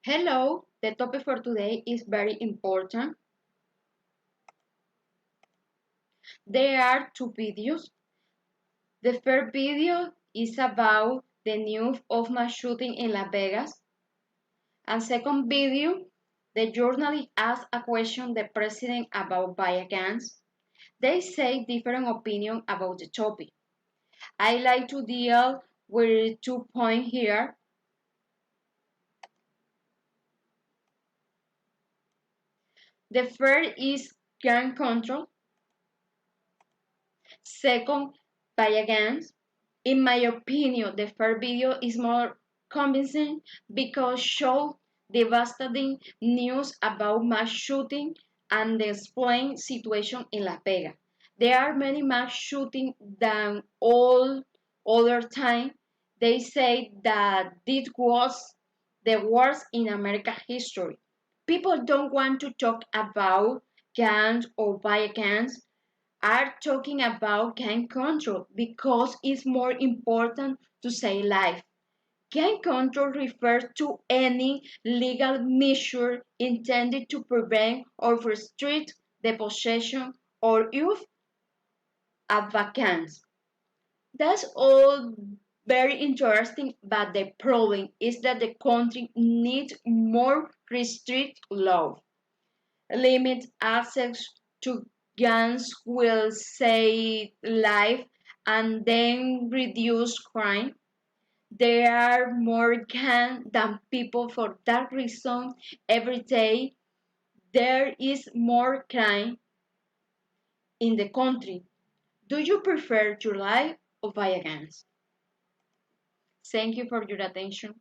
Hello, the topic for today is very important. There are two videos. The first video is about the news of mass shooting in Las Vegas. And second video, the journalist asks a question the president about violence. They say different opinion about the topic. I like to deal with 2 points here. The first is gun control. Second, violence. In my opinion, the first video is more convincing because show devastating news about mass shooting and the explain situation in Las Vegas. There are many mass shootings than all other time. They say that this was the worst in American history. People don't want to talk about guns or violence are talking about gun control because it's more important to save life. Gun control refers to any legal measure intended to prevent or restrict the possession or use of guns. That's all very interesting, but the problem is that the country needs more restrict law. Limit access to guns will save life and then reduce crime. There are more guns than people for that reason. Every day there is more crime in the country. Do you prefer your life or violence? Thank you for your attention.